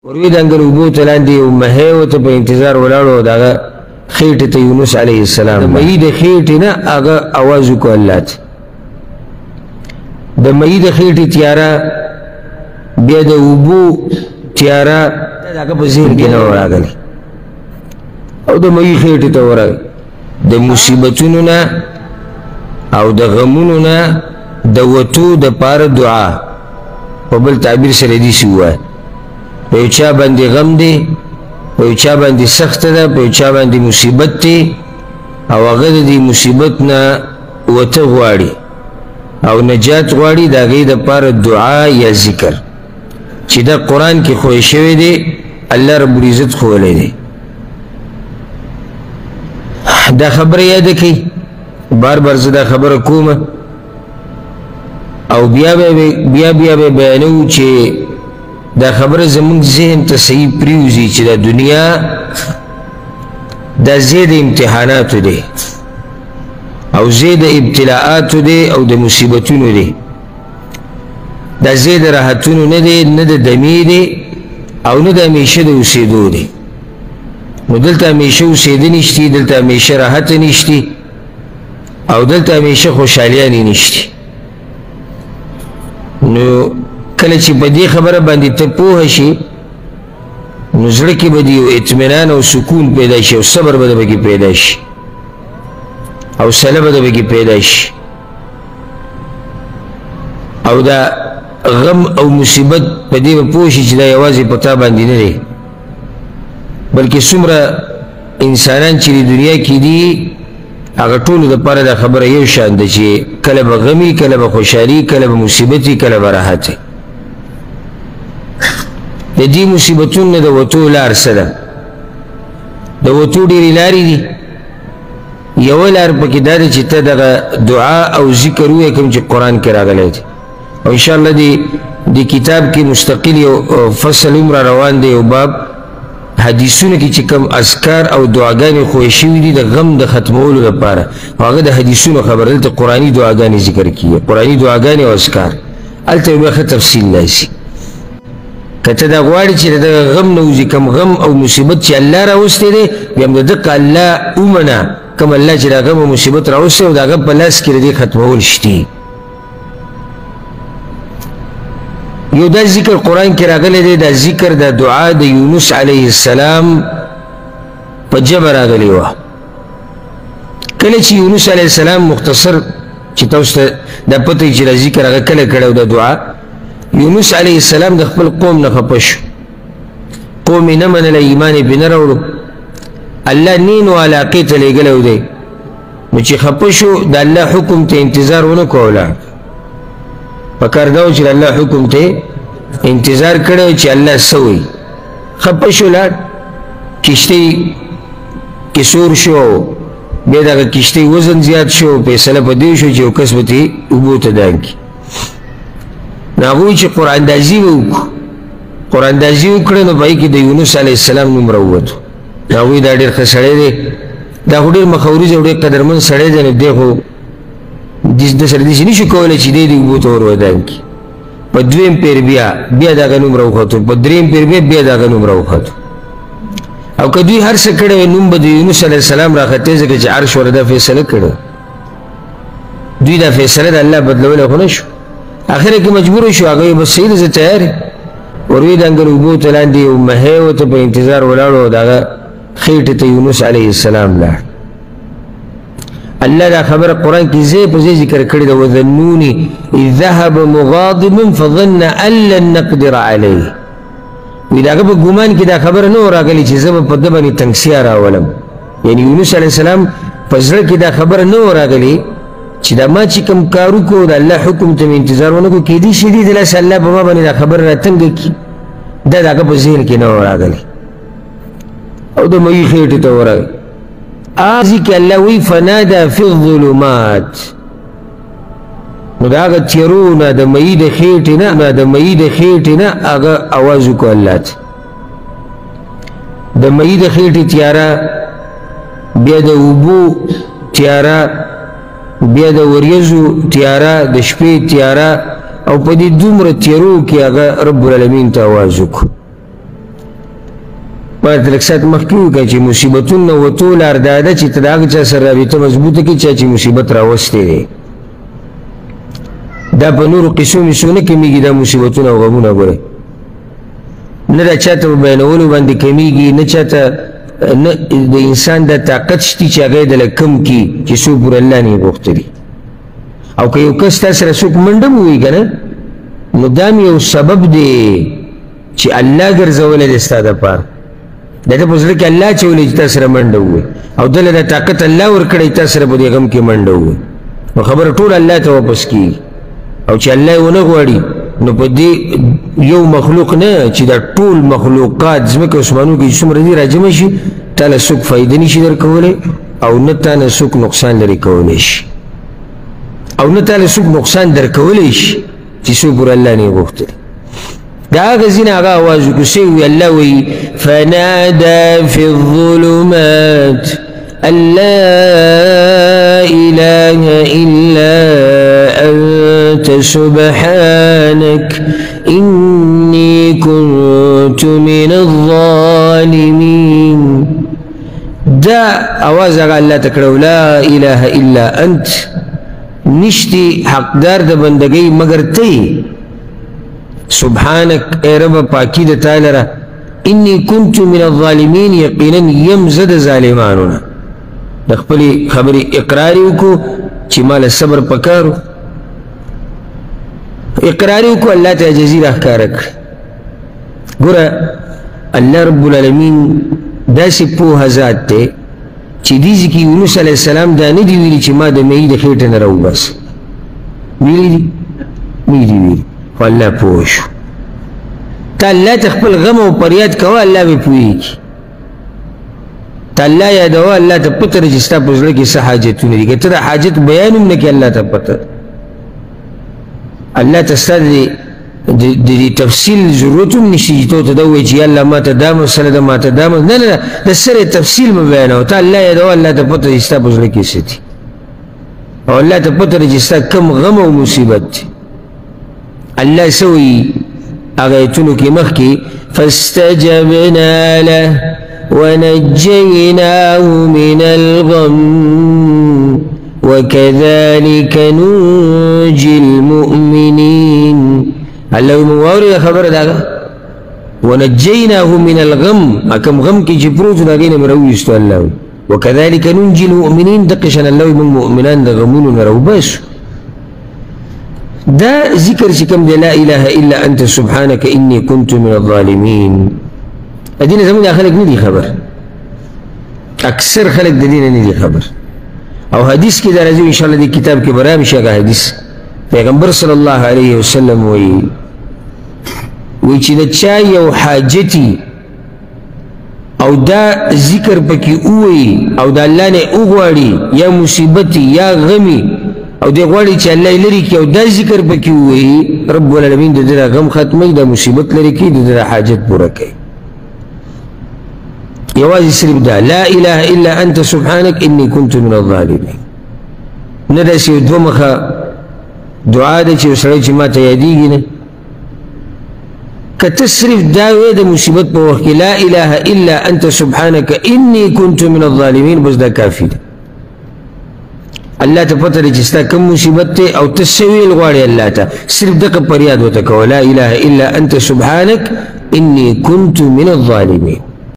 وروي د انګل اوبو ته لاندې یو مهی ورته په انتظار ولاړ و، د هغه خېټې ته یونس علیه السلام د مهي د خېټې نه هغه اواز وکړو الله ته. د مهي د خېټې تیاره بیا د اوبو تیاره د هغه په ذهن کې نه و راغلی او د مهي خېټې ته ورغی. د مصیبتونو نه او د غمونو نه د وتو د پاره دعا په بل تعبیر سره داسې ووایه، په یو چا باندې غم دی، په یو چا باندې سخته ده، په یو چا باندې مصیبت دی او هغه د دې مصیبت نه وته غواړي او نجات غواړي، د هغې دپاره دعا یا ذکر چې دا قرآن کې ښوی شوی دی، الله رب العزت ښولی دی. دا خبره یاده کړئ، بار بار زه دا خبره کوم او بیا به بیانوو چې دا خبره زمونږ ذهن ته صحیح پریوځي چې دا دنیا دا ځای د امتحاناتو دی او ځای د ابتلاءاتو دی او د مصیبتونو دی، دا ځای د راحتونو نه دی، نه د دمې دی او نه د همیشه د اوسېدو دی. نو دلته همیشه اوسېده نشتی، دلته همیشه راحت نشتی او دلته همیشه خوشحالیانې نشتی. نو کله چې په دې خبره باندې ته پوه شي نو زړه کې به د یو اطمینان او سکون پیدا شي او صبر به د پکې پیدا شي او حوصله به د پکې پیدا شي او دا غم او مصیبت په دې به پوه شي چې دا یوازې په تا باندې نه دی، بلکې څومره انسانان چې د دنیا کې دي هغه ټولو دپاره دا خبره یو شان ده چې کله به غمي، کله به خوشحالي، کله به مصیبت وي، کله به راحت وي. د دې مصیبتونو نه د وتو لار څه ده؟ د وتو ډېرې لارې دي. یوه لار پکې دا ده چې ته دغه دعا او ذکر ووایې کوم چې قرآن کې راغلی دی او انشاءالله د کتاب کې مستقل یو فصل هم را روان دی، یو باب حدیثونو کې چې کوم اذکار او دعاګانې ښوی شوي دي د غم د ختمولو لپاره، هغه د حدیثونو خبره، دلته قرآني دعاګانې ذکر کیږي، قرآني دعاګانې او اذکار، هلته یو بیا ښه تفصیل راشي. که ته دا غواړې چې د دغه غم نه وځي، کوم غم او مصیبت چې الله راوستی دی، بیا هم د دقه الله ومنه، کوم الله چې دا غم او مصیبت راوستی او د هغه په لاس کې د دې ختمول شتي. یو دا ذکر قرآن کې راغلی دی، دا ذکر دا دعا د یونس علیه السلام په ژبه راغلی وه. کله چې یونس علیه السلام مختصر چې تاسو ته دا پته چې دا ذکر هغه کله کړی او دا دعا، یونس علیه السلام د خپل قوم نه خفه شو، قوم یې نه منله، ایمان یې پرې نه راوړو، الله نینو علاقې ته لېږلی دی. نو چې خفه شو د الله حکم ته انتظار ونه کوله، پکار دا و چې الله حکم ته انتظار کړی چې الله څه وایي. خفه شو، لاړ کشتۍ کې سور شو، بیا دغه کشتۍ وزن زیات شو، فیصله په دې شو چې یو کس به ترې اوبو ته دان کړي. نو هغوی چې قراندازي به وکړو، قراندازي وکړه نو په هغې کې د یونس علیه السلام نوم راووتو. نو هغوی دا ډېر ښه سړی دی، دا خو ډېر مخوریز او ډېر قدرمن سړی دی، نو دی خو د سره داسې نه شو کولی چې دی د اوبو ته ور ودان کړي. په دویم پیر بیا د هغه نوم راوختو، په درېیم پیر بیا د هغه نوم راوختو. او که دوی هر څه کړی وی نوم به د یونس علیه السلام راختې، ځکه چې عرش ورته دا فیصله کړې، دوی دا فیصله د الله بدلولی خو نه شو. اخره کې مجبور شو، هغه بس صحیح ده زه تیار یم. وروي د انګل اوبو ته لاندې یو مهی ورته په انتظار ولاړ و، د هغه خېټې ته یونس علیه السلام لاړ. الله دا خبره قرآن کې ځای په ځای ذکر کړې ده، وذنوني اذ ذهب مغاضبا فظن ان لن نقدر علیه. وی د هغه په ګمان کې دا خبره نه و راغلې چې زه به په ده باندې تنګسیا راولم، یعنې یونس علیه السلام په زړه کې دا خبره نه و راغلې چې دا ما چې کوم کار وکړو د الله حکم ته مې انتظار ونه کړو، کیدای شي دې دلاسې الله په ما باندې دا خبره راتنګه کړي، دا د هغه په ذهن کې نه و راغلی او د مهي خېټې ته ورغی. آزی که اللہ وی فنادا فی الظلمات، نو دا آغا تیرونا دا مئی دا خیٹنا آغا آوازو کو اللہ تا دا مئی دا خیٹ تیارا، بیا دا اوبو تیارا، بیا دا وریزو تیارا، دا شپی تیارا، او پا دی دومره تیرو کی آغا رب العالمین تا آوازو کو. ما ته لږ ساعت مخکې وکړه چې مصیبتونه وتو لار دا ده چې ته د هغه چا سره رابطه مضبوطه کړي چا چې مصیبت راوستی دی. دا په نورو قصو میسو نه کمیږي دا مصیبتونه او غمونه ګورئ نه دا چاته په بیانولو باندې کمیږي نه چاته نه د انسان دا طاقت شته چې هغه یې دله کم کړي چې څوک پورې الله نه یې غوښتلي. او که یو کس تا سره څوک منډه هم ووایي که نه نو دا هم یو سبب دی چې الله ګرځولی دی ستا دپاره. د ده په زړه کې الله اچولی چې تا سره منډه ووایي او دله دا طاقت الله ورکړی تا سره په دې غم کې منډه ووایي نو خبره ټول الله ته واپس کېږي. او چې الله یې ونه غواړي نو په دې یو مخلوق نه چې دا ټول مخلوقات ځمکه اسمانو کې څومره دي راجمع شي تا له څوک فایده نشي درکولی او نه تا نه څوک نقصان لرې کولی شي او نه تا له څوک نقصان درکولی شي چې څوک پورې الله نه یې غوښتلي. دا هغه ځینې هغه اواز وکړو څه وي الله وایي فنادى في الظلمات أن لا إله إلا أنت سبحانك إني كنت من الظالمين. دا آواز هغه الله ته کړو لا إله إلا أنت نشتی حقدار د بندګۍ مگر ته سبحانك اے رب پاکی د تا لره إني كنت من الظالمين یقینا یم زه د ظالمانو نه. د خپلې خبرې اقرار یې وکړو چې ما له صبر پکار و اقرار یې وکړو الله ته عاجزي راښکاره کړه. ګوره الله رب العالمین داسې پوهه ذات دی چې دې ځای کې یونس علیه السلام دا نه دي ویلي چې ما د مېږي د خېټې نه راوباسه ویلي دي نه دي ویلي خو الله پوه شو. ته الله ته خپل غم او فریاد کوه الله به پوهېږي. ته الله یادوه الله ته پته ده چې ستا په زړه کې څه حاجتونه دي. که ته د حاجت بیان هم نه کړې الله ته پته الله ته ستا د دې تفصیل ضرورت هم نشي چې ته ورته دا ووایې چې یا الله ما ته دا مسله ده ما ته دا نه نه د سره تفصیل مه بیانوه. ته الله یادوه الله ته پته ده چې ستا په زړه کې څه دي او الله ته پته ده چې ستا کوم غم او مصیبت دی. الله څه وایي هغه ایتونو کې مخکې فاستجبنا له ونجيناه من الغم وكذلك ننجي المؤمنين. الله مواوري خبر داغا ونجيناه من الغم اكم غم كي جبروت داغين مرويستو الله وكذلك ننجي المؤمنين دقشنا الله من المؤمنان دغمون نرو بس دا ذكر شكم لا اله الا انت سبحانك اني كنت من الظالمين. ادينا زمان خلق ندي خبر اكثر خلق دينا ندي خبر او حديث كده راځي ان شاء الله دي كتاب کې برام شي حديث پیغمبر صلی الله علیه وسلم وی چې د چا یو حاجتي او دا ذکر پکې وي او د الله نه وغواړي یا مصیبت یا غمي او دی غواړي چې الله لري کې او دا ذکر پکې وي رب العالمین د دې غم ختمي د مصیبت لري کې د حاجت پوره کوي. یوازې صرف دا لا اله الا انت سبحانك اني كنت من الظالمين. نه داسې دوه مخه دعا ده چې سړی چې ما ته یادېږي نه که ته صرف دا وې د مصیبت په وخت کې لا اله الا انت سبحانك اني كنت من الظالمين بس دا کافي ده. الله ته پته ده چې ستا کوم مصیبت دی او ته څه ویل غواړې الله ته صرف دغه فریاد ورته کوه لا اله الا انت سبحانك اني كنت من الظالمين.